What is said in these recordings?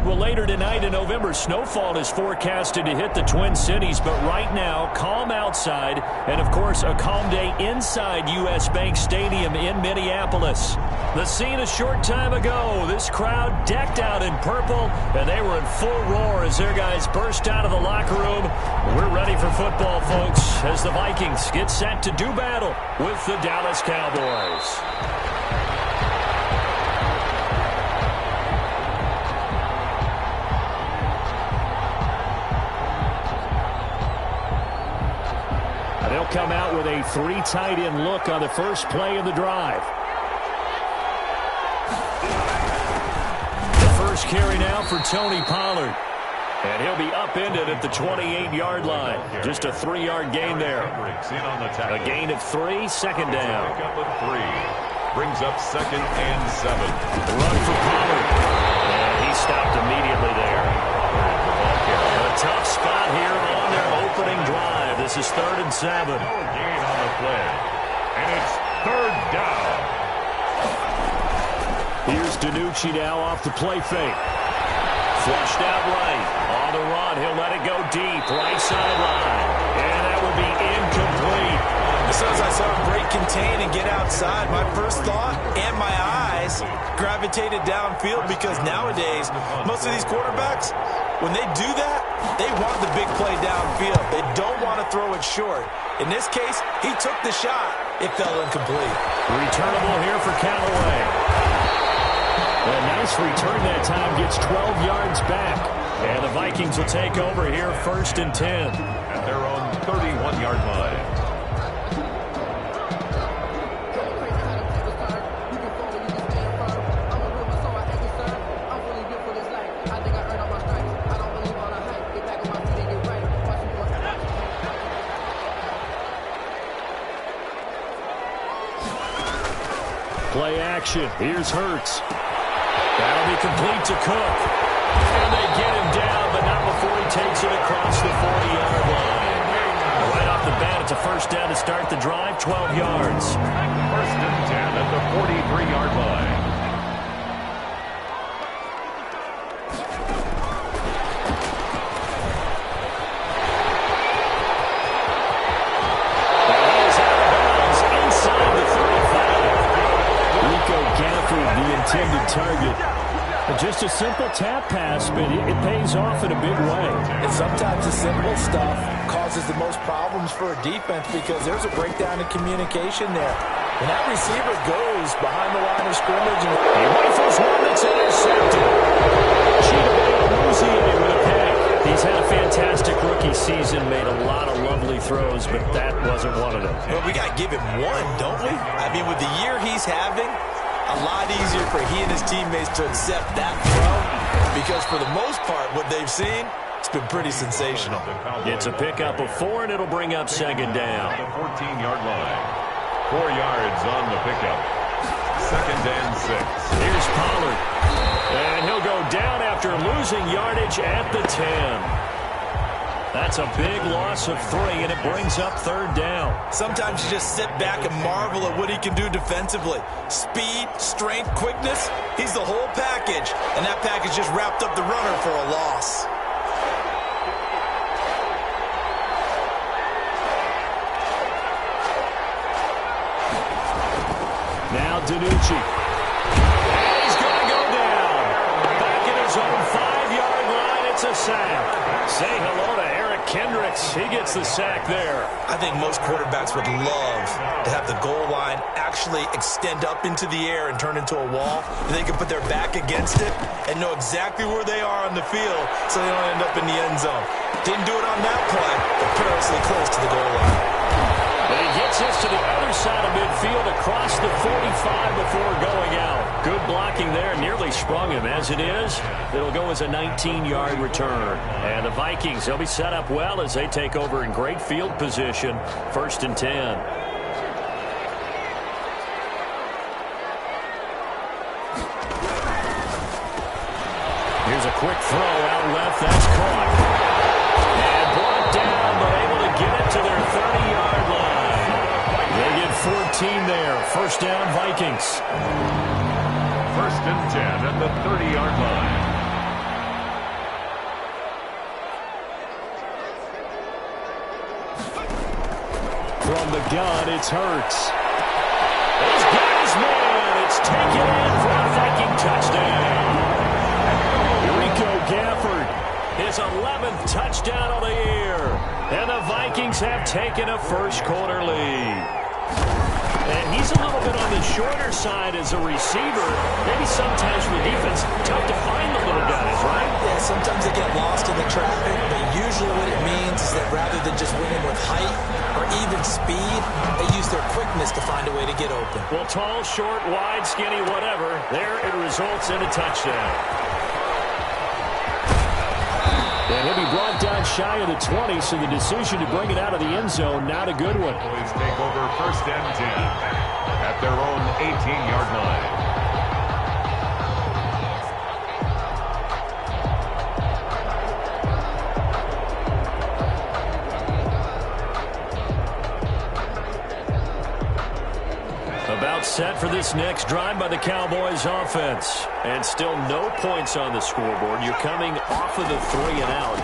Well, later tonight in November, snowfall is forecasted to hit the Twin Cities, but right now, calm outside, and of course, a calm day inside U.S. Bank Stadium in Minneapolis. The scene a short time ago, this crowd decked out in purple, and they were in full roar as their guys burst out of the locker room. We're ready for football, folks, as the Vikings get set to do battle with the Dallas Cowboys. They'll come out with a 3 tight end look on the first play of the drive. The first carry now for Tony Pollard. And he'll be upended at the 28-yard line. Just a 3-yard gain there. A gain of 3, second down. Brings up 2nd and 7. Run for Pollard. And he stopped immediately there. A tough spot here on their opening drive. This is 3rd and 7. No gain on the play. And it's 3rd down. Here's DiNucci now off the play fake. Flushed out right. On the run, he'll let it go deep. Right sideline. And that will be incomplete. As soon as I saw him break contain and get outside, my first thought and my eyes gravitated downfield, because nowadays, most of these quarterbacks, when they do that, they want the big play downfield. They don't want to throw it short. In this case, he took the shot. It fell incomplete. Returnable here for Callaway. A nice return that time, gets 12 yards back. And the Vikings will take over here, 1st and 10. At their own 31-yard line. Play action. Here's Hurts. That'll be complete to Cook. And they get him down, but not before he takes it across the 40-yard line. Right off the bat, it's a first down to start the drive, 12 yards. 1st and 10 at the 43-yard line. Intended target. Just a simple tap pass, but it pays off in a big way. And sometimes the simple stuff causes the most problems for a defense, because there's a breakdown in communication there. When that receiver goes behind the line of scrimmage and he rifles one that's intercepted. Chidobe with a pick. He's had a fantastic rookie season, made a lot of lovely throws, but that wasn't one of them. Well, we got to give him one, don't we? I mean, with the year he's having, a lot easier for he and his teammates to accept that throw, because for the most part, what they've seen, it's been pretty sensational. It's a pickup of 4, and it'll bring up 2nd down. The 14-yard line. 4 yards on the pickup. 2nd and 6. Here's Pollard. And he'll go down after losing yardage at the 10. That's a big loss of 3, and it brings up 3rd down. Sometimes you just sit back and marvel at what he can do defensively. Speed, strength, quickness, he's the whole package. And that package just wrapped up the runner for a loss. Now DiNucci. And he's going to go down. Back in his own 5-yard line, it's a sack. Say hello to Eric Kendricks. He gets the sack there. I think most quarterbacks would love to have the goal line actually extend up into the air and turn into a wall. They can put their back against it and know exactly where they are on the field so they don't end up in the end zone. Didn't do it on that play, but perilously close to the goal line. And he gets us to the other side of midfield across the 45 before going out. Good blocking there. Nearly sprung him. As it is, it'll go as a 19-yard return. And the Vikings, they'll be set up well as they take over in great field position. 1st and 10. Here's a quick throw out left. That's caught. And brought down, but able to get it to their 30-yard line. They get 14 there. 1st down, Vikings. 1st and 10 at the 30-yard line. From the gun, it's Hurts. He's got his man. It's taken in for a Viking touchdown. Rico Gafford, his 11th touchdown of the year. And the Vikings have taken a first-quarter lead. And he's a little bit on the shorter side as a receiver. Maybe sometimes for the defense, tough to find the little guys, right? Yeah, sometimes they get lost in the traffic, but usually what it means is that rather than just winning with height or even speed, they use their quickness to find a way to get open. Well, tall, short, wide, skinny, whatever, there it results in a touchdown. And he'll be brought down shy of the 20, so the decision to bring it out of the end zone, not a good one. Cowboys take over first and 10 at their own 18-yard line. About set for this next drive by the Cowboys offense. And still no points on the scoreboard. You're coming off of the 3 and out.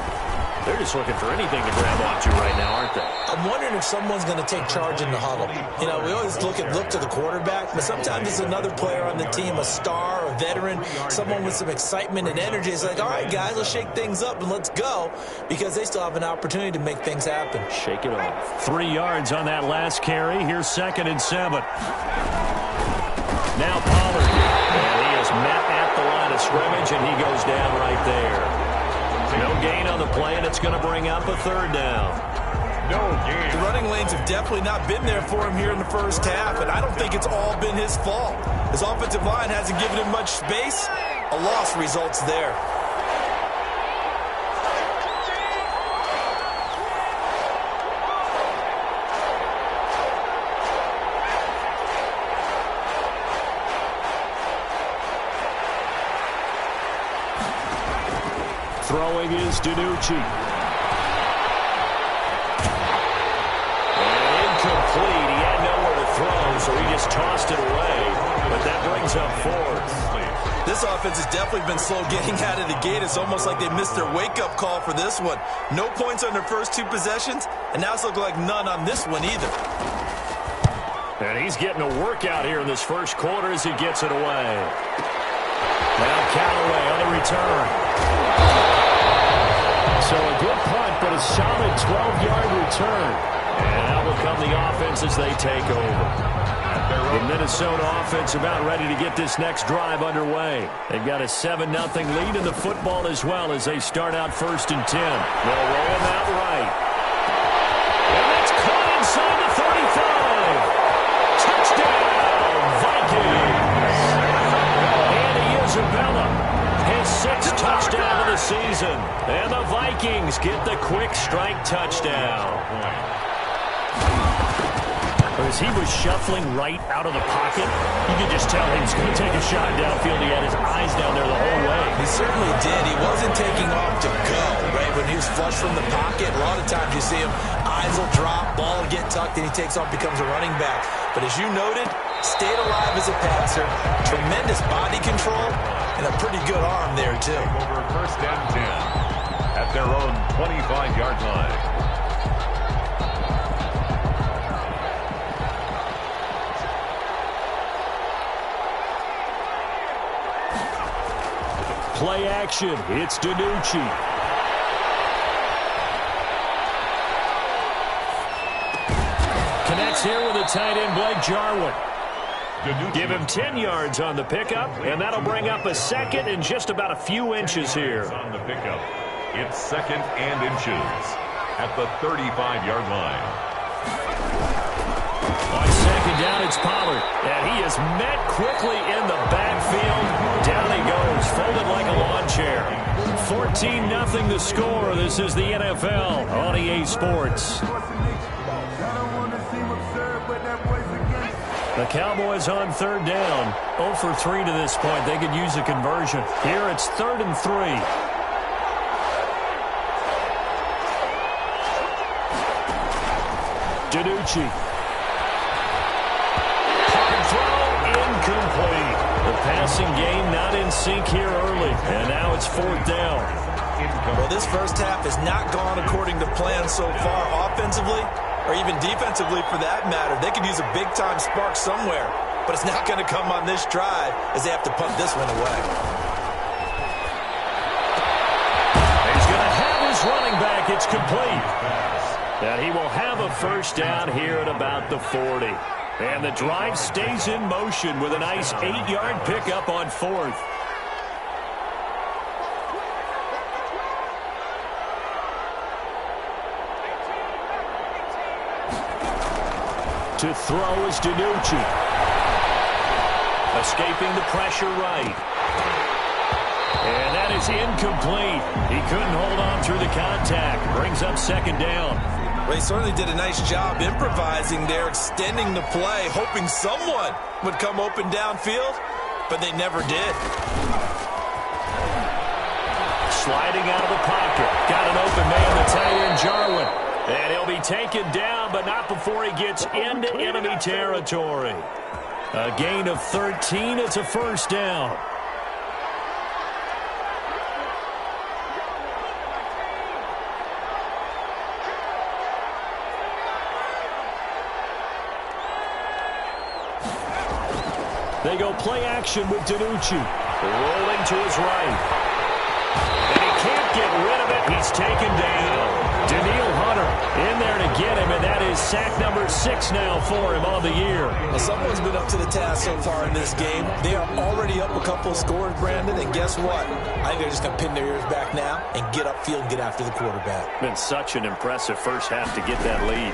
They're just looking for anything to grab onto right now, aren't they? I'm wondering if someone's going to take charge in the huddle. You know, we always look to the quarterback, but sometimes it's another player on the team, a star, a veteran, someone with some excitement and energy. It's like, all right, guys, let's shake things up and let's go, because they still have an opportunity to make things happen. Shake it off. 3 yards on that last carry. Here's 2nd and 7. Now Pollard. And he is met at the line of scrimmage, and he goes down right there. No gain on the play, and it's going to bring up a 3rd down. No gain. The running lanes have definitely not been there for him here in the first half, and I don't think it's all been his fault. His offensive line hasn't given him much space. A loss results there. Throwing is DiNucci. And incomplete. He had nowhere to throw, so he just tossed it away. But that brings up 4th. This offense has definitely been slow getting out of the gate. It's almost like they missed their wake-up call for this one. No points on their first 2 possessions, and now it's looking like none on this one either. And he's getting a workout here in this first quarter as he gets it away. Now Callaway on the return. So a good punt, but a solid 12-yard return. And out will come the offense as they take over. The Minnesota offense about ready to get this next drive underway. They've got a 7-0 lead in the football as well as they start out 1st and 10. They'll roll him out right. And that's caught inside the 35. Touchdown, Vikings. And Isabella, his 6th touchdown of the season. And the Vikings get the quick strike touchdown. As he was shuffling right out of the pocket, you could just tell he was going to take a shot downfield. He had his eyes down there the whole way. He certainly did. He wasn't taking off to go, right? When he was flush from the pocket, a lot of times you see him, eyes will drop, ball will get tucked, and he takes off, becomes a running back. But as you noted, stayed alive as a passer, tremendous body control, and a pretty good arm there, too. Over first and 10 at their own 25-yard line. Play action. It's DiNucci. Connects here with a tight end, Blake Jarwin. Give him 10 yards on the pickup, and that'll bring up a 2nd and just about a few inches here. On the pickup, it's 2nd and inches at the 35-yard line. On 2nd down, it's Pollard, and he is met quickly in the backfield. Down he goes, folded like a lawn chair. 14-0 the score. This is the NFL on EA Sports. The Cowboys on 3rd down. 0 for 3 to this point. They could use a conversion. Here it's 3rd and 3. DiNucci. Hard throw, incomplete. The passing game not in sync here early. And now it's 4th down. Well, this first half has not gone according to plan so far offensively or even defensively for that matter. They could use a big-time spark somewhere, but it's not going to come on this drive as they have to punt this one away. He's going to have his running back. It's complete. And he will have a first down here at about the 40. And the drive stays in motion with a nice 8-yard pickup on 4th. To throw is DiNucci. Escaping the pressure right. And that is incomplete. He couldn't hold on through the contact. Brings up second down. Well, he certainly did a nice job improvising there, extending the play, hoping someone would come open downfield, but they never did. Sliding out of the pocket. Got an open man, the tight end, Jarwin. And he'll be taken down, but not before he gets into enemy territory. A gain of 13. It's a first down. They go play action with DiNucci. Rolling to his right. And he can't get rid of it. He's taken down. Daniil Hunter in there to get him, and that is sack number 6 now for him on the year. Well, someone's been up to the task so far in this game. They are already up a couple of scores, Brandon, and guess what? I think they're just going to pin their ears back now and get upfield and get after the quarterback. Been such an impressive first half to get that lead.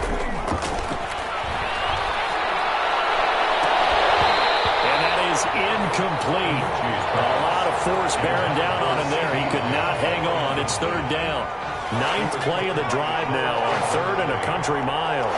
Incomplete. A lot of force bearing down on him there. He could not hang on. It's third down. 9th play of the drive now on 3rd and a country mile.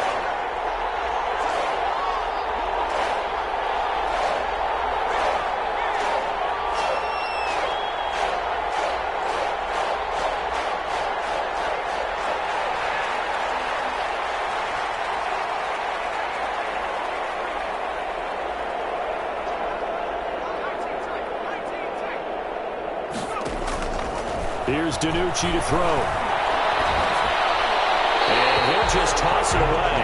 Here's DiNucci to throw. And he'll just toss it away.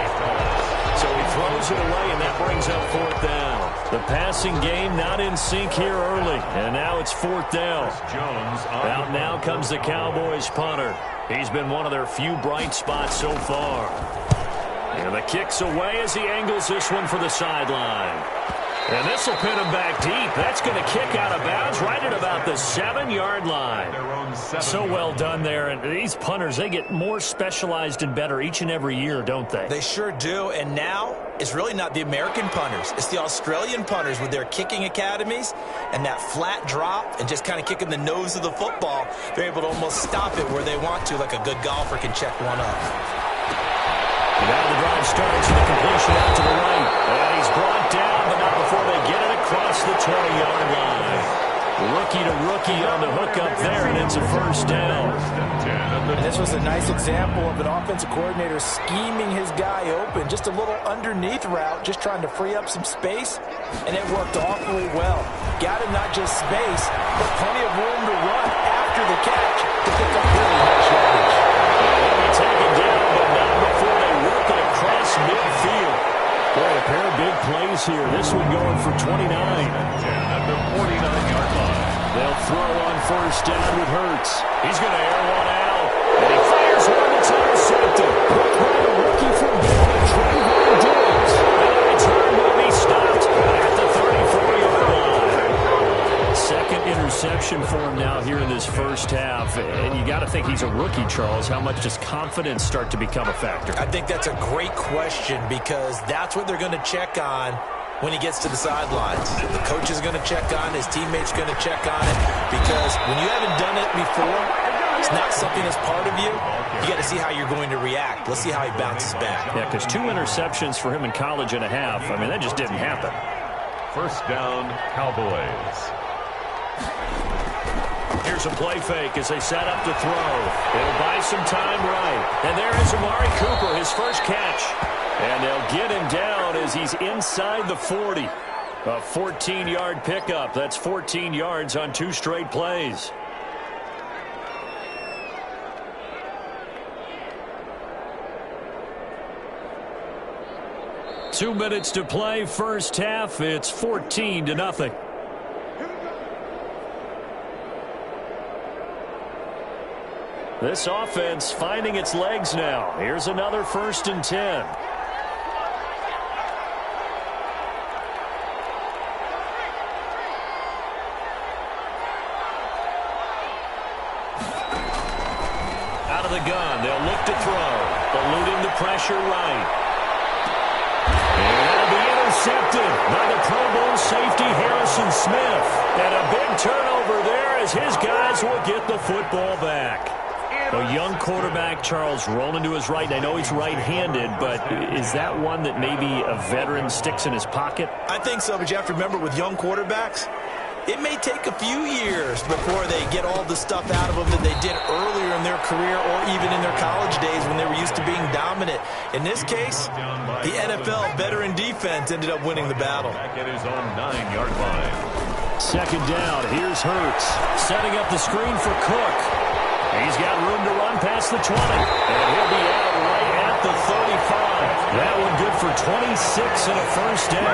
So he throws it away, and that brings up 4th down. The passing game not in sync here early. And now it's 4th down. Out now comes the Cowboys punter. He's been one of their few bright spots so far. And the kick's away as he angles this one for the sideline. And this will pin him back deep. That's going to kick out of bounds right at about the 7-yard line. So well done there. And these punters, they get more specialized and better each and every year, don't they? They sure do. And now it's really not the American punters. It's the Australian punters with their kicking academies and that flat drop and just kind of kicking the nose of the football. They're able to almost stop it where they want to, like a good golfer can check one up. Now the drive starts with a completion out to the right. And he's brought down, but not before they get it across the 20-yard line. Rookie to rookie on the hook up there, and it's a first down. And this was a nice example of an offensive coordinator scheming his guy open. Just a little underneath route, just trying to free up some space, and it worked awfully well. Got him not just space, but plenty of room to run after the catch to pick up really nice yardage. They'll be taken down, but not before they work it across midfield. Boy, a pair of big plays here. This one going for 29. At the 49-yard line. They'll throw on first down with Hurts. He's going to air one out. And he fires one that's intercepted. Hooked by a rookie from Baylor, Trayvon Diggs. And the return will be stopped at the 34-yard line. Second interception for him now here in this first half. And you got to think he's a rookie, Charles. How much does confidence start to become a factor? I think that's a great question because that's what they're going to check on when he gets to the sidelines. The coach is going to check on it. His teammates are going to check on it because when you haven't done it before, it's not something that's part of you. You got to see how you're going to react. Let's see how he bounces back. Yeah, because 2 interceptions for him in college and a half. I mean, that just didn't happen. First down, Cowboys. Here's a play fake as they set up to throw. It'll buy some time right. And there is Amari Cooper, his first catch. And they'll get him down as he's inside the 40. A 14-yard pickup. That's 14 yards on 2 straight plays. 2 minutes to play, first half. It's 14-0. This offense finding its legs now. Here's another 1st and 10. Out of the gun, they'll look to throw. Eluding the pressure right. And that'll be intercepted by the Pro Bowl safety Harrison Smith. And a big turnover there as his guys will get the football back. A young quarterback, Charles, rolling to his right. I know he's right-handed, but is that one that maybe a veteran sticks in his pocket? I think so, but you have to remember with young quarterbacks, it may take a few years before they get all the stuff out of them that they did earlier in their career or even in their college days when they were used to being dominant. In this case, the NFL veteran defense ended up winning the battle. Back at his own 9-yard line. 2nd down, here's Hurts. Setting up the screen for Cook. He's got room to run past the 20. And he'll be out right at the 35. That one good for 26 and a first down.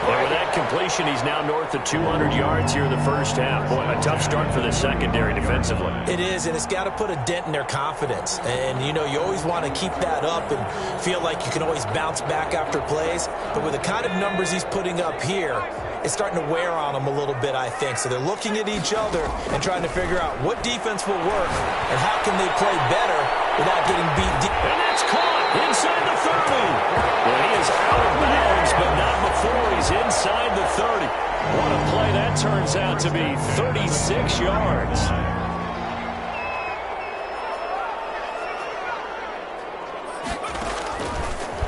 And with that completion, he's now north of 200 yards here in the first half. Boy, a tough start for the secondary defensively. It is, and it's got to put a dent in their confidence. And, you know, you always want to keep that up and feel like you can always bounce back after plays. But with the kind of numbers he's putting up here, it's starting to wear on them a little bit, I think. So they're looking at each other and trying to figure out what defense will work and how can they play better without getting beat deep. And that's caught inside the 30. Well, he is out of bounds, but not before he's inside the 30. What a play that turns out to be, 36 yards.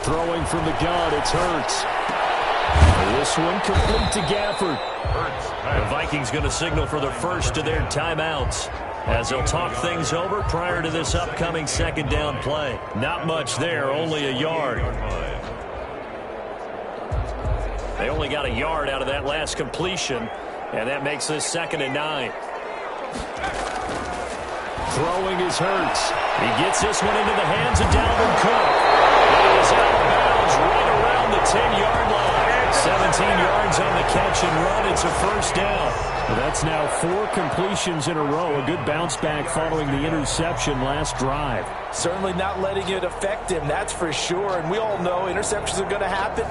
Throwing from the gun, it's Hurts. This one complete to Gafford. The Vikings going to signal for the first of their timeouts as they'll talk things over prior to this upcoming 2nd down play. Not much there, only a yard. They only got a yard out of that last completion, and that makes this 2nd and 9. Throwing is Hurts. He gets this one into the hands of Dalvin Cook. He is out of bounds right around the 10-yard line. 17 yards on the catch and run. It's a first down. Well, that's now 4 completions in a row. A good bounce back following the interception last drive. Certainly not letting it affect him, that's for sure. And we all know interceptions are going to happen.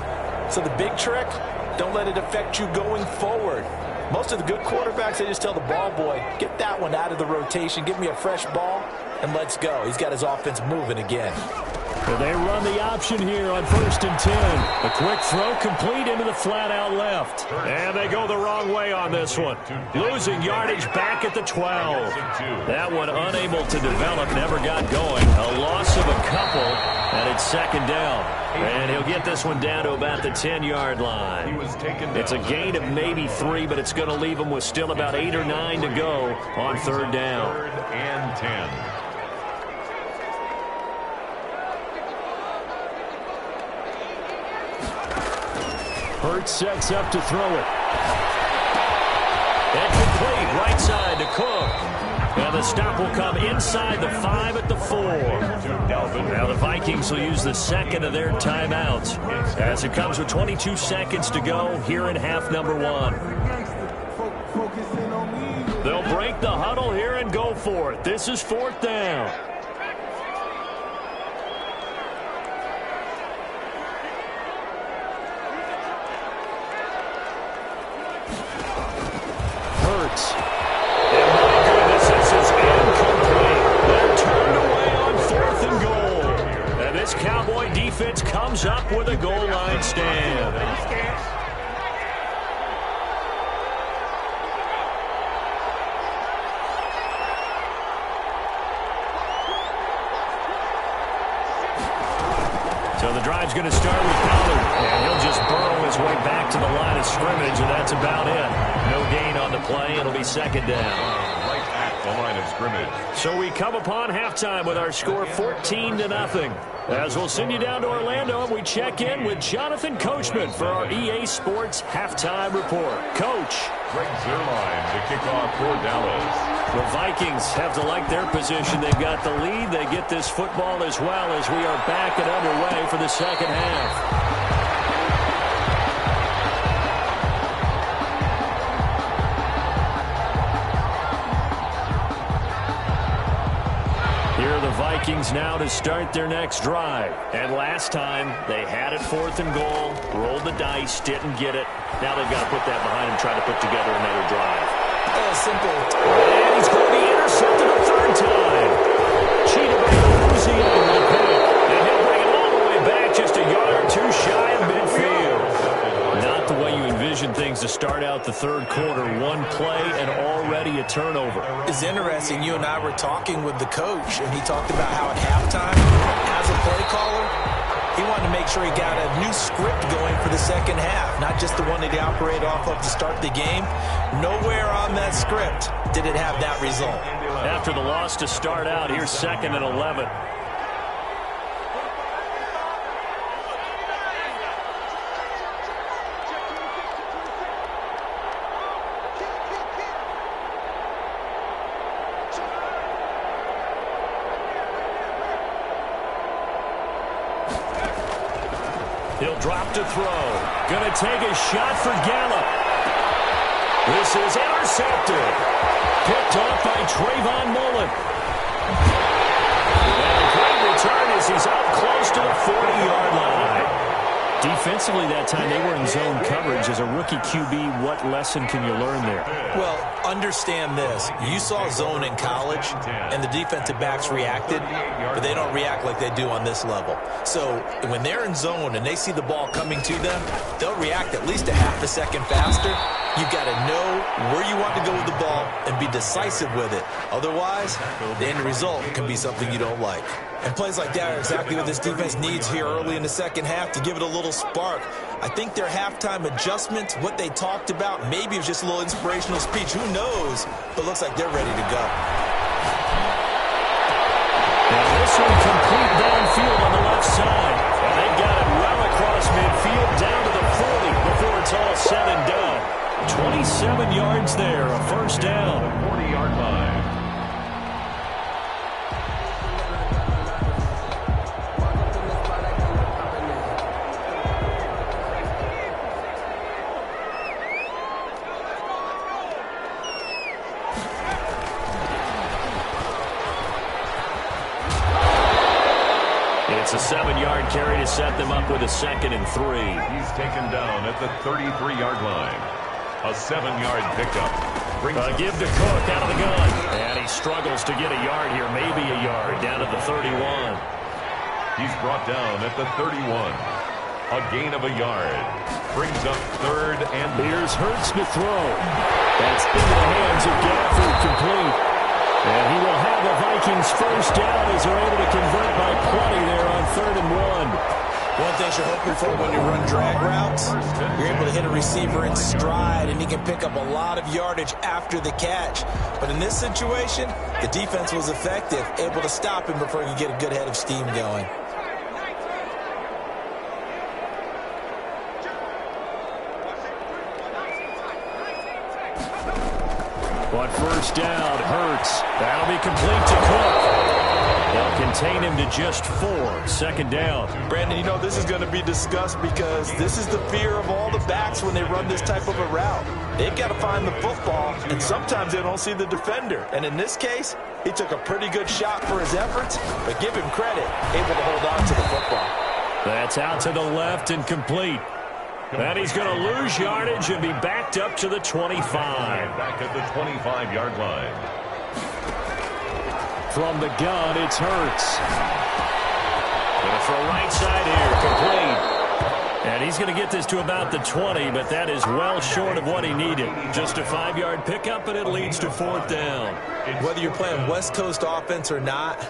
So the big trick, don't let it affect you going forward. Most of the good quarterbacks, they just tell the ball boy, get that one out of the rotation, give me a fresh ball, and let's go. He's got his offense moving again. Well, they run the option here on 1st and 10. A quick throw complete into the flat-out left. And they go the wrong way on this one. Losing yardage back at the 12. That one unable to develop, never got going. A loss of a couple, and it's 2nd down. And he'll get this one down to about the 10-yard line. It's a gain of maybe 3, but it's going to leave him with still about 8 or 9 to go on 3rd down. 3rd and 10. Hurts sets up to throw it. And complete right side to Cook. And the stop will come inside the 5 at the 4. Now the Vikings will use the 2nd of their timeouts as it comes with 22 seconds to go here in half number 1. They'll break the huddle here and go for it. This is 4th down. Hurts. And my goodness, this is incomplete. They're turned away on 4th and goal. And this Cowboy defense comes up with a goal line stand. So the drive's going to start with Pollard, and he'll just burrow his way back to the line of scrimmage, and that's about it. No gain on the play. It'll be 2nd down. Right at the line of scrimmage. So we come upon halftime with our score 14-0. As we'll send you down to Orlando, and we check in with Jonathan Coachman for our EA Sports Halftime Report. Coach. Greg Zerline to kick off for Dallas. The Vikings have to like their position. They've got the lead. They get this football as well as we are back and underway for the 2nd half. Vikings now to start their next drive. And last time, they had it 4th and goal, rolled the dice, didn't get it. Now they've got to put that behind them, try to put together another drive. Simple. And he's going to be intercepted a 3rd time. Cheated by Louisiana with a pick. And he'll bring it all the way back, just a yard or 2 shy of midfield. Not the way you envision things to start out the 3rd quarter. 1 play and already a turnover. It's interesting. You and I were talking with the coach, and he talked about how at halftime, as a play caller, he wanted to make sure he got a new script going for the second half, not just the one that he operated off of to start the game. Nowhere on that script did it have that result. After the loss to start out, here's 2nd and 11. He'll drop to throw. Going to take a shot for Gallup. This is intercepted. Picked off by Trayvon Mullen. And a great return as he's up close to the 40-yard line. Defensively that time, they were in zone coverage. As a rookie QB, what lesson can you learn there? Well, understand this. You saw zone in college, and the defensive backs reacted, but they don't react like they do on this level. So when they're in zone and they see the ball coming to them, they'll react at least a half a second faster. You've got to know where you want to go with the ball and be decisive with it. Otherwise, the end result can be something you don't like. And plays like that are exactly what this defense needs here early in the second half to give it a little spark. I think their halftime adjustments, what they talked about, maybe it was just a little inspirational speech. Who knows? But it looks like they're ready to go. And this one complete downfield on the left side. And they've got it well across midfield down to the 40 before it's all said and done. 27 yards there, a 1st down. 40-yard line. It's a 7-yard carry to set them up with a 2nd and 3. He's taken down at the 33-yard line. A 7-yard pickup. Give to Cook out of the gun. And he struggles to get a yard here, maybe a yard, down to the 31. He's brought down at the 31. A gain of a yard. Brings up 3rd and... Here's Hurts to throw. That's into the hands of Gafford, complete. And he will have the Vikings 1st down as they're able to convert by plenty there on 3rd and 1. One thing you're hoping for when you run drag routes, you're able to hit a receiver in stride, and he can pick up a lot of yardage after the catch. But in this situation, the defense was effective, able to stop him before he could get a good head of steam going. On 1st down, Hurts. That'll be complete to Cook. They'll contain him to just 4. 2nd down. Brandon, you know this is going to be discussed because this is the fear of all the backs when they run this type of a route. They've got to find the football, and sometimes they don't see the defender. And in this case, he took a pretty good shot for his efforts, but give him credit, able to hold on to the football. That's out to the left and complete. And he's going to lose yardage and be backed up to the 25. Back at the 25-yard line. From the gun, it's Hurts. Going to throw right side here, complete. And he's going to get this to about the 20, but that is well short of what he needed. Just a 5-yard pickup, and it leads to 4th down. Whether you're playing West Coast offense or not,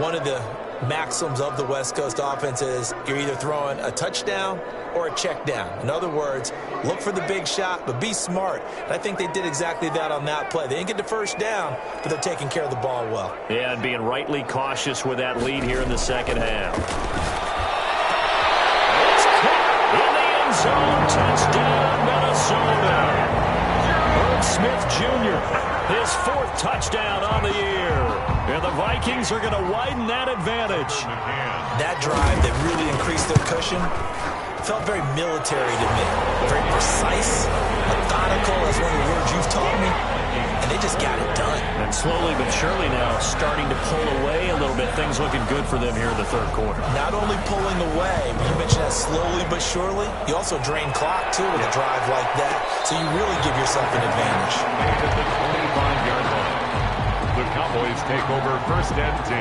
one of the maxims of the West Coast offense is you're either throwing a touchdown or a check down. In other words, look for the big shot, but be smart. And I think they did exactly that on that play. They didn't get the 1st down, but they're taking care of the ball well. Yeah, and being rightly cautious with that lead here in the 2nd half. It's caught in the end zone. Touchdown, Minnesota. Herb Smith Jr., his 4th touchdown on the year. And the Vikings are going to widen that advantage. That drive that really increased their cushion felt very military to me. Very precise, methodical, as one of the words you've taught me. And and they just got it done. And slowly but surely now starting to pull away a little bit. Things looking good for them here in the third quarter. Not only pulling away, but you mentioned that slowly but surely. You also drain clock, too, with a drive like that. So you really give yourself an advantage. At the 25-yard line, the Cowboys take over 1st and 10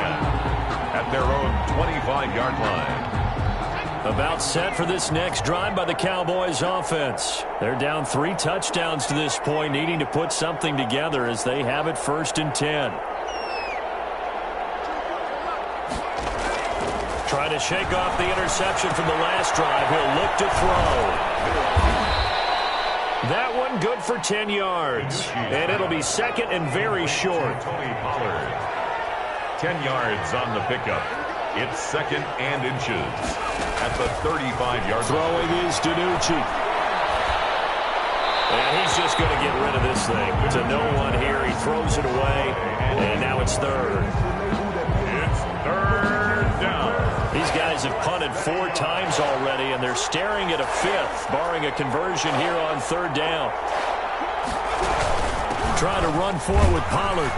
at their own 25-yard line. About set for this next drive by the Cowboys offense. They're down 3 touchdowns to this point, needing to put something together as they have it 1st and 10. Try to shake off the interception from the last drive. He'll look to throw. That one good for 10 yards. And it'll be 2nd and very short. 10 yards on the pickup. It's 2nd and inches at the 35-yard line. Throwing is DiNucci. And he's just going to get rid of this thing. To no one here. He throws it away. And now it's 3rd. It's 3rd down. These guys have punted 4 times already, and they're staring at a 5th, barring a conversion here on 3rd down. Trying to run forward with Pollard.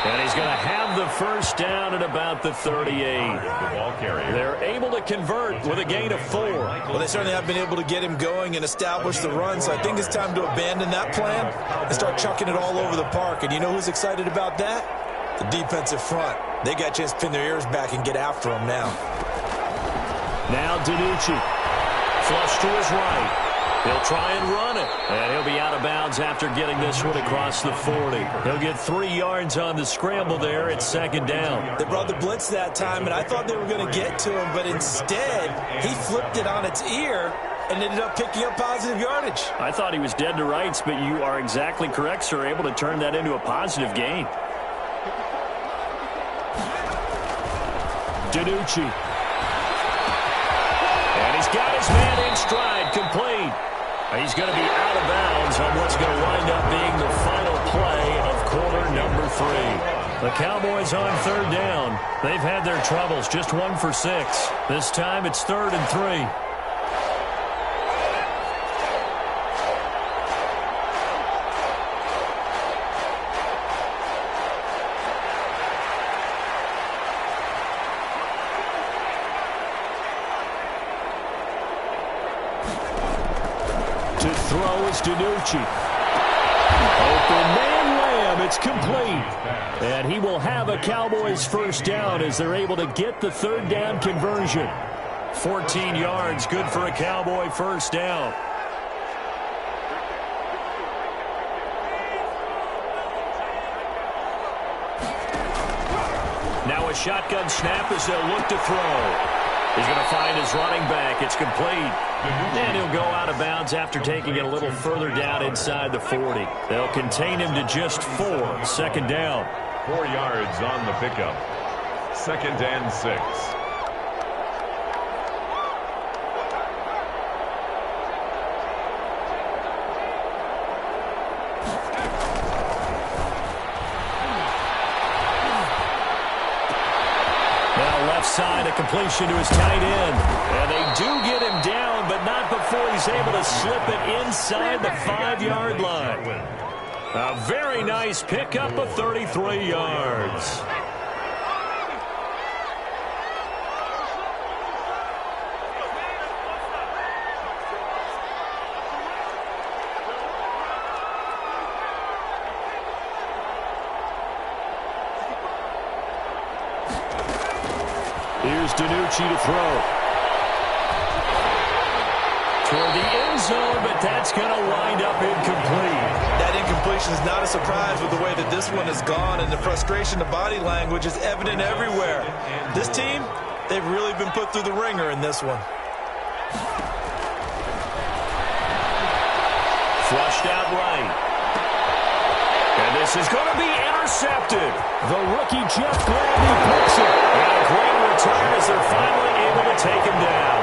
And he's going to have the 1st down at about the 38. The ball carrier. They're able to convert with a gain of 4. Well, they certainly have been able to get him going and establish the run, so I think it's time to abandon that plan and start chucking it all over the park. And you know who's excited about that? The defensive front. They got a chance to pin their ears back and get after him now. Now DiNucci. Flush to his right. He'll try and run it. And he'll be out of bounds after getting this one across the 40. He'll get 3 yards on the scramble there. It's 2nd down. They brought the blitz that time, and I thought they were going to get to him, but instead, he flipped it on its ear and ended up picking up positive yardage. I thought he was dead to rights, but you are exactly correct, sir. Able to turn that into a positive gain. DiNucci. And he's got his man in stride, complete. He's going to be out of bounds on what's going to wind up being the final play of quarter number 3. The Cowboys on 3rd down. They've had their troubles, just 1 for 6. This time it's 3rd and 3. Throw is DiNucci. Open man Lamb. It's complete. And he will have a Cowboys 1st down as they're able to get the 3rd down conversion. 14 yards, good for a Cowboy 1st down. Now a shotgun snap as they'll look to throw. He's going to find his running back. It's complete. And he'll go out of bounds after taking it a little further down inside the 40. They'll contain him to just 4. 2nd down. 4 yards on the pickup. 2nd and 6. Side, a completion to his tight end. And they do get him down, but not before he's able to slip it inside the 5-yard line. A very nice pickup of 33 yards. Here's DiNucci to throw. Toward the end zone, but that's going to wind up incomplete. That incompletion is not a surprise with the way that this one has gone, and the frustration, the body language is evident everywhere. This team, they've really been put through the ringer in this one. Flushed out right. And this is going to be intercepted. The rookie Jeff Gladney picks it. And a great return as they're finally able to take him down.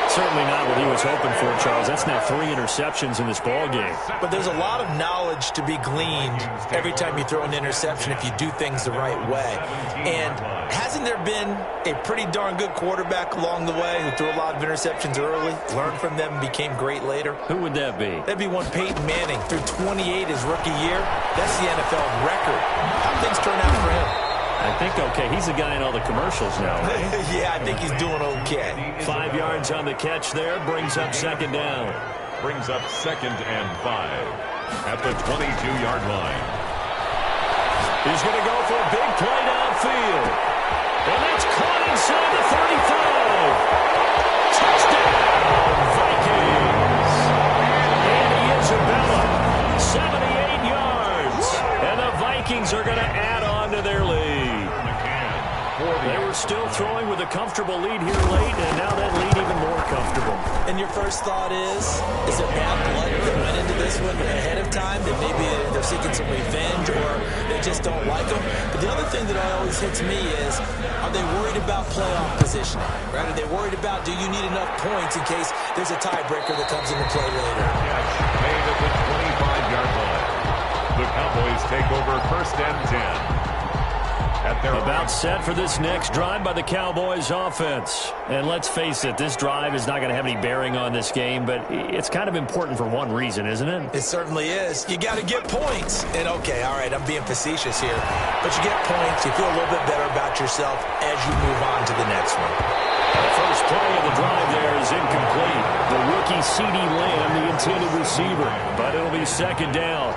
Certainly not what he was hoping for, Charles. That's now 3 interceptions in this ball game. But there's a lot of knowledge to be gleaned every time you throw an interception if you do things the right way. And hasn't there been a pretty darn good quarterback along the way who threw a lot of interceptions early, learned from them, and became great later? Who would that be? That'd be one Peyton Manning. Threw 28 his rookie year. That's the NFL record. How things turn out for him? I think okay. He's the guy in all the commercials now, right? Yeah, I think he's doing okay. 5 yards on the catch there. Brings up second down. Brings up 2nd and 5 at the 22-yard line. He's going to go for a big play downfield. And that's caught inside the 35. Touchdown, Vikings. And Isabella, 78 yards. And the Vikings are going to add on to their lead. They were still throwing with a comfortable lead here late, and now that lead even more comfortable. And your first thought is there bad blood that went into this one ahead of time, that maybe they're seeking some revenge or they just don't like them? But the other thing that always hits me is, are they worried about playoff positioning? Right? Are they worried about, do you need enough points in case there's a tiebreaker that comes into play later? Made at the 25-yard line. The Cowboys take over 1st and 10. About set for this next drive by the Cowboys offense. And let's face it, this drive is not going to have any bearing on this game, but it's kind of important for one reason, isn't it? It certainly is. You got to get points. And okay, all right, I'm being facetious here, but you get points, you feel a little bit better about yourself as you move on to the next one. The first play of the drive there is incomplete. The rookie CeeDee Lamb, the intended receiver, but it'll be second down.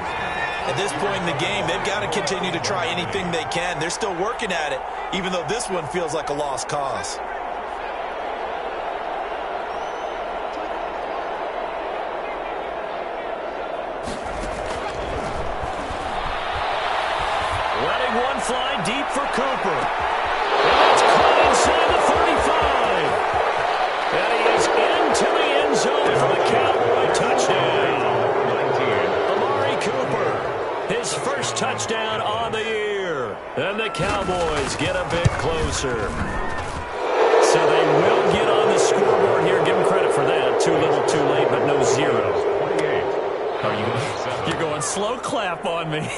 At this point in the game, they've got to continue to try anything they can. They're still working at it, even though this one feels like a lost cause. Letting one fly deep for Cooper. And it's caught inside the 35. And he is into the end zone for the Cowboy touchdown. His first touchdown on the year. And the Cowboys get a bit closer. So they will get on the scoreboard here. Give them credit for that. Too little, too late, but no zero. You're going slow clap on me.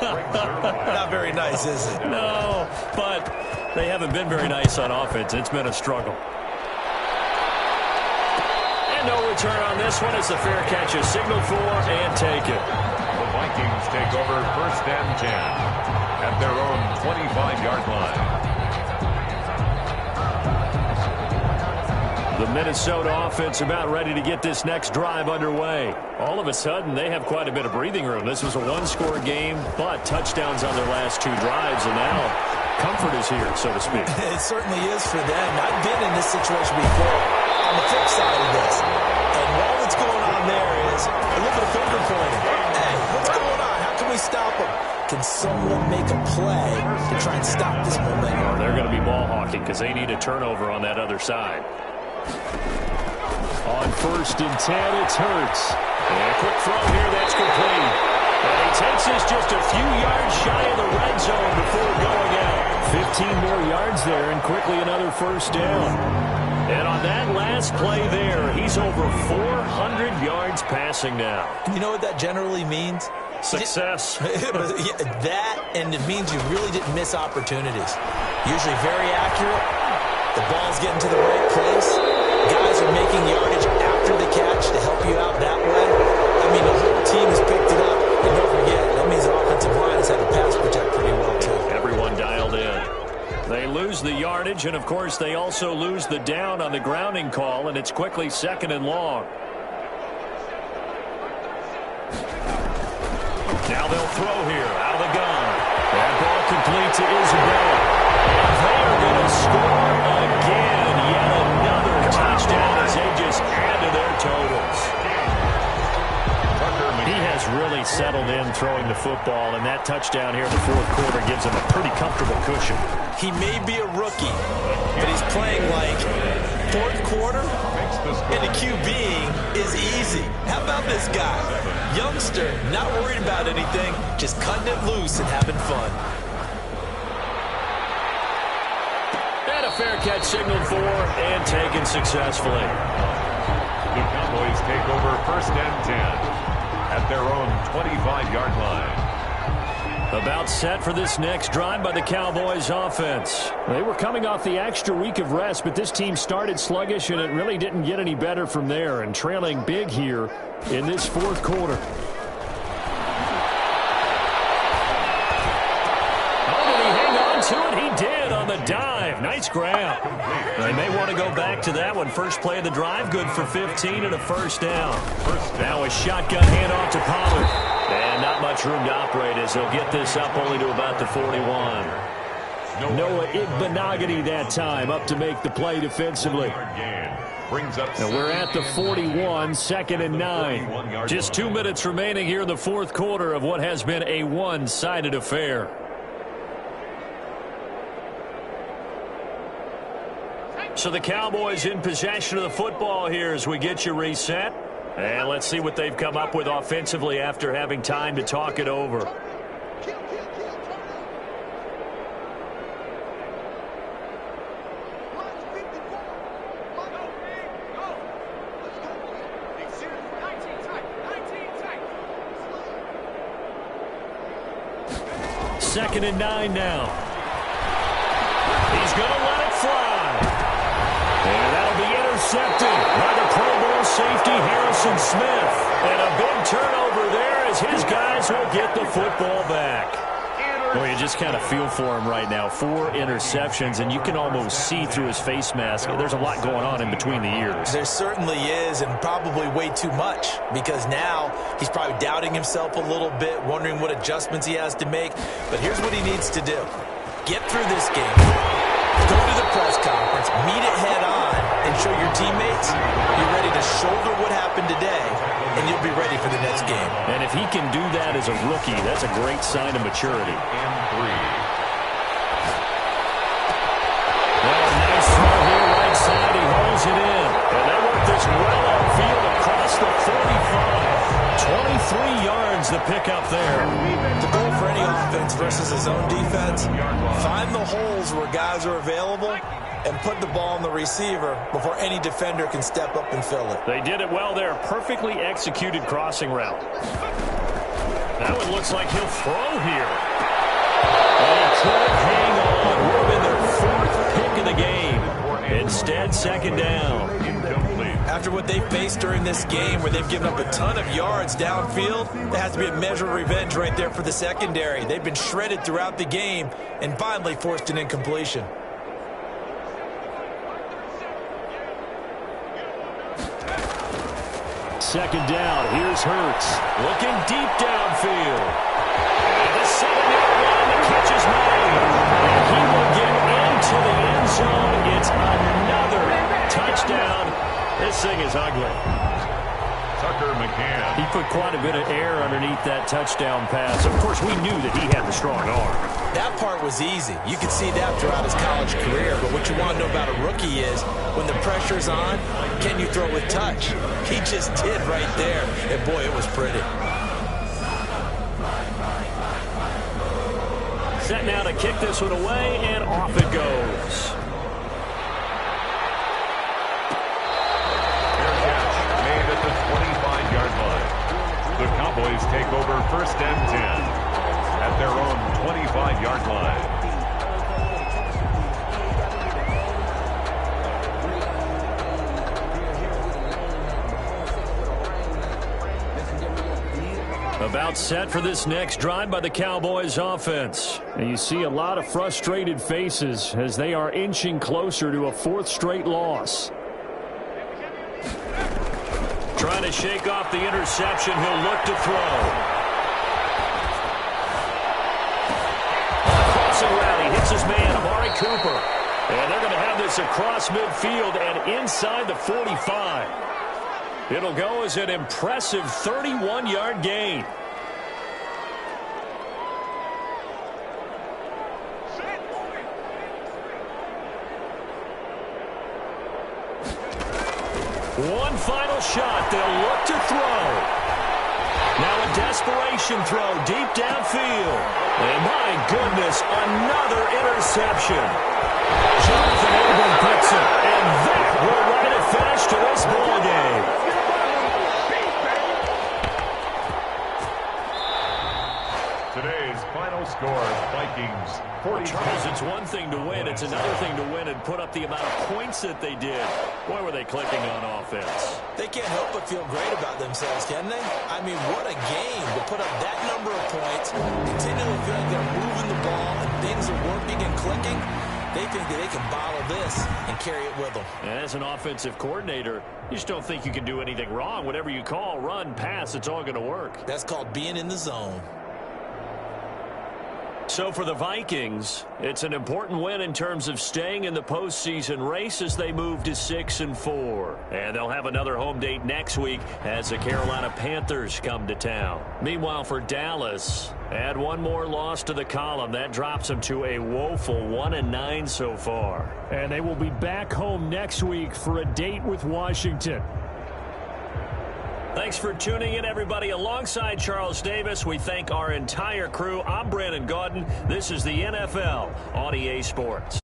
Not very nice, is it? No, but they haven't been very nice on offense. It's been a struggle. And no return on this one as the fair catch is signaled for and taken. Vikings take over 1st and 10 at their own 25-yard line. The Minnesota offense about ready to get this next drive underway. All of a sudden, they have quite a bit of breathing room. This was a one-score game, but touchdowns on their last 2 drives, and now comfort is here, so to speak. It certainly is for them. I've been in this situation before on the flip side of this. And all that's going on there is a little bit of finger pointing. Hey, what's going on? How can we stop them? Can someone make a play to try and stop this momentum? Oh, they're going to be ball hawking because they need a turnover on that other side. On 1st and 10, it's Hurts. And a quick throw here, that's complete. And he takes this just a few yards shy of the red zone before going out. 15 more yards there and quickly another first down. And on that last play there, he's over 400 yards passing now. You know what that generally means? Success. That, and it means you really didn't miss opportunities. Usually very accurate. The ball's getting to the right place. Guys are making yardage after the catch to help you out that way. I mean, the whole team has picked it up. And don't forget, that means the offensive line has had to pass protect pretty well, too. Everyone dialed in. They lose the yardage, and, of course, they also lose the down on the grounding call, and it's quickly 2nd and long. Now they'll throw here out of the gun. That ball complete to Isabella. And they are going to score again. Yet another touchdown as they just add to their totals. He has really settled in throwing the football, and that touchdown here in the 4th quarter gives him a pretty comfortable cushion. He may be a rookie, but he's playing like 4th quarter, and the QBing is easy. How about this guy? Youngster, not worried about anything, just cutting it loose and having fun. And a fair catch signaled for and taken successfully. The Cowboys take over 1st and 10 at their own 25-yard line. About set for this next drive by the Cowboys offense. They were coming off the extra week of rest, but this team started sluggish, and it really didn't get any better from there, and trailing big here in this fourth quarter. To it, he did on the dive. Nice grab. They may want to go back to that one. First play of the drive, good for 15 and a first down. Now a shotgun handoff to Pollard. And not much room to operate as he'll get this up only to about the 41. Noah Igbenogany that time up to make the play defensively. And we're at the 41, 2nd and 9. Just 2 minutes remaining here in the fourth quarter of what has been a one-sided affair. So the Cowboys in possession of the football here as we get you reset. And let's see what they've come up with offensively after having time to talk it over. Second and 9 now. He's going to let it fly. And that'll be intercepted by the Pro Bowl safety Harrison Smith. And a big turnover there as his guys will get the football back. Well, you just kind of feel for him right now. 4 interceptions, and you can almost see through his face mask. There's a lot going on in between the ears. There certainly is, and probably way too much, because now he's probably doubting himself a little bit, wondering what adjustments he has to make. But here's what he needs to do. Get through this game. Go to the press conference, meet it head on, and show your teammates you're ready to shoulder what happened today, and you'll be ready for the next game. And if he can do that as a rookie, that's a great sign of maturity. Well, nice throw here, right side. He holds it in. And they work this well upfield across the 45. 23 yards the pickup there. The goal for any offense versus his own defense, find the holes where guys are available and put the ball on the receiver before any defender can step up and fill it. They did it well there. Perfectly executed crossing route. That one looks like he'll throw here. And he could hang on. Would have been their 4th pick of the game. Instead, 2nd down. After what they faced during this game where they've given up a ton of yards downfield, there has to be a measure of revenge right there for the secondary. They've been shredded throughout the game and finally forced an incompletion. Second down. Here's Hurts. Looking deep downfield. And the 7-yard line, the catch is made. And he will get into the end zone. It's another touchdown. This thing is ugly. Tucker McCann. He put quite a bit of air underneath that touchdown pass. Of course, we knew that he had the strong arm. That part was easy. You could see that throughout his college career. But what you want to know about a rookie is when the pressure's on, can you throw with touch? He just did right there. And, boy, it was pretty. Set now to kick this one away, and off it goes. The 25-yard line. The Cowboys take over 1st and 10 at their own 25-yard line. About set for this next drive by the Cowboys offense. And you see a lot of frustrated faces as they are inching closer to a 4th straight loss. Trying to shake off the interception. He'll look to throw. Crossing route. He hits his man, Amari Cooper. And they're going to have this across midfield and inside the 45. It'll go as an impressive 31-yard gain. One final shot. They'll look to throw. Now a desperation throw deep downfield. And my goodness, another interception. Jonathan Abram picks it. And that will write a finish to this ball game. Today's final score, Vikings 40. Charles, it's one thing to win. It's another thing to win and put up the amount of points that they did. Boy, were they clicking on offense. They can't help but feel great about themselves, can they? I mean, what a game to put up that number of points, continually feeling they're moving the ball and things are working and clicking. They think that they can bottle this and carry it with them. As an offensive coordinator, you just don't think you can do anything wrong. Whatever you call, run, pass, it's all going to work. That's called being in the zone. So for the Vikings, it's an important win in terms of staying in the postseason race as they move to 6-4. And they'll have another home date next week as the Carolina Panthers come to town. Meanwhile, for Dallas, add one more loss to the column. That drops them to a woeful 1-9 so far. And they will be back home next week for a date with Washington. Thanks for tuning in, everybody. Alongside Charles Davis, we thank our entire crew. I'm Brandon Gaudin. This is the NFL on EA Sports.